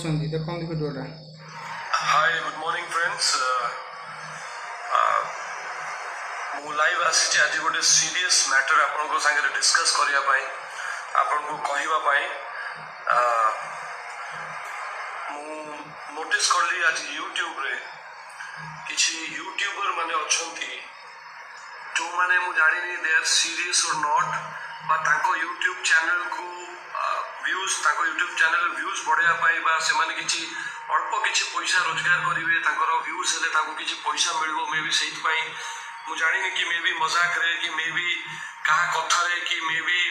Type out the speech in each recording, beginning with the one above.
କରୁଛନ୍ତି ଦେଖନ୍ତୁ ଭିଡ଼ିଓଟା। Hi good morning friends मु लाइव आसी आज गोटे सीरियस मैटर आपन संगे डिस्कस करिया पाई आपन को कहवा पाई मु नोटिस करली आज यूट्यूब रे किछि यूट्यूबर माने अछंती जो माने मु जानिनी दे आर सीरियस और नॉट बा तांको यूट्यूब चैनल को व्यूज तांको यूट्यूब चैनल व्यूज बढ़िया पाई बा से माने किछि अल्प किछि पैसा रोजगार करिवे तांकर व्यूज हेले तांको किछि पैसा मिलबो मे भी सेहि पई मु जानिनी कि मे भी मजाक रे कि मे भी का कथा रे कि मे भी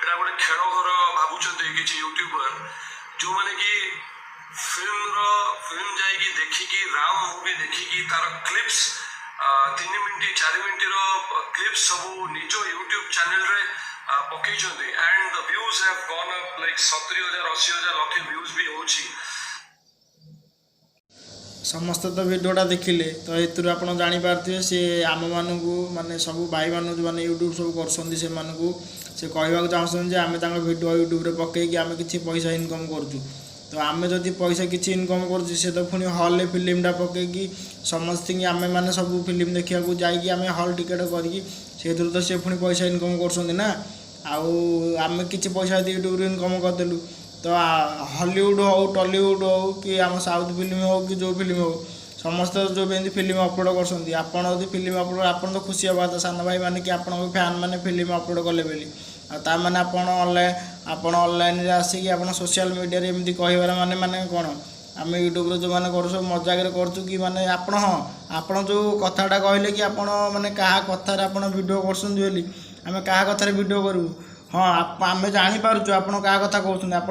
एटा गोटे खेल घर भाबुचंते किछि यूट्यूबर जो माने कि फिल्म जाई कि देखि कि राम मूवी देखि कि तार क्लिप्स 3 मिनिट 4 मिनिट रो क्लिप्स सब निजो यूट्यूब चैनल रे पकेइछन्ते and the views have gone up like 70,000 80,000 लखे व्यूज भी होछि। समस्त तो भिडियोटा देखिले तो एतुर आपण जानि पारथिबे से आम मानकू माने सब भाई मानु जो माने यूट्यूब सब करसंदी से मानकू से कहबा चाहछन जे आमे तांग वीडियो यूट्यूब रे पकई कि आमे किछि पैसा इनकम करजु तो आमे जदि पैसा किछि इनकम करजु से तो पुनी हॉल ले फिल्मटा पकई कि समस्त कि आमे माने सब फिल्म देखिया को जाई कि आमे हॉल टिकट करी से दूर तो से पुनी पैसा इनकम करसंदी ना आउ आमे किछि पैसा यूट्यूब रे इनकम करदेलु तो हॉलीवुड हो टॉलीवुड हो कि आम साउथ फिल्म हो कि जो फिल्म हो समस्त जो भी फिल्म अपलोड करसंदी आपण यदि फिल्म अपलोड आपण तो खुशी हवा सान भाई माने कि आपण फैन माने फिल्म अपलोड कले बेली आ माने आपण ऑनलाइन रे आसी कि आपण सोशल मीडिया रे एमती कहबार माने माने कोन आम यूट्यूब रे जो माने करछ मजाक रे करछु कि माने आपण हां आपण जो कथाटा कहले कि आपण माने कहा कथा रे आपण वीडियो करसंदी बेली आमे कहा कथा रे वीडियो करू हाँ आम जापर आप कथा कहते आप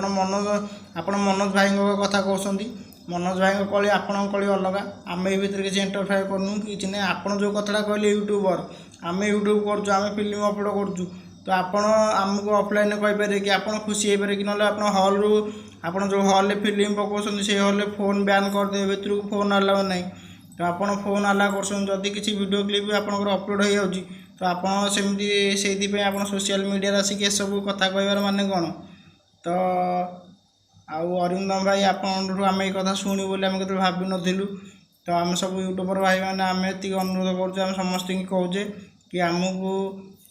मनोज भाई कथा कहते मनोज भाई कली आपण कली अलग आम ये भितर किसी इंटरफेयर करूँ कि नहीं आप जो कथा कहले यूट्यूबर आम यूट्यूब करें फिल्म अपलोड करूँ तो आपण आमको ऑफलाइन कहींपारे कि आप खुशी हो पारे कि ना आप हॉल रू आप जो हॉल फिल्म पकाउं से हॉल फोन बैन करदे भर को फोन अलाउ ना तो आप फोन अलाउ कर किसी वीडियो क्लिप आपंकर अपलोड हो जाऊँगी तो आप सेमती से आप सोशल मीडिया आसिक सब कथा कहबार माने कौन तो आउ अरिंदम भाई आपन आम ये कथा शुणु बोली आम कत भाव नु तो आम सब यूट्यूबर भाई मैंने आम ये अनुरोध करें समस्त कहे कि आमको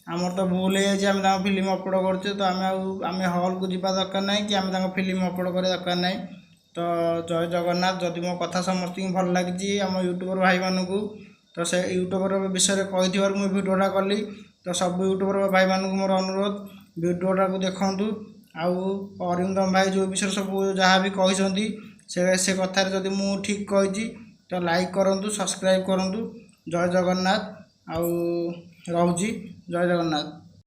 आमर तो भूल हो फिल्म अपलोड करचे तो आम हॉल को जावा दरकार ना कि आम फिल्म अपलोड करा दरकार ना तो जय जगन्नाथ जदि मो कथा समस्त भल लगी आम यूट्यूबर भाई मानू तो से यूट्यूबर विषय कही मुझे भिडियोटा कली तो सब यूट्यूबर भाई मानू मोर अनुरोध भिडियोटा को देखूँ आउ अरिंदम भाई जो विषय सब जहाँ भी कहते से कथार जदि मु ठीक कही तो लाइक करूँ सब्सक्राइब करूँ जय जगन्नाथ आउ रोजी जय जगन्नाथ।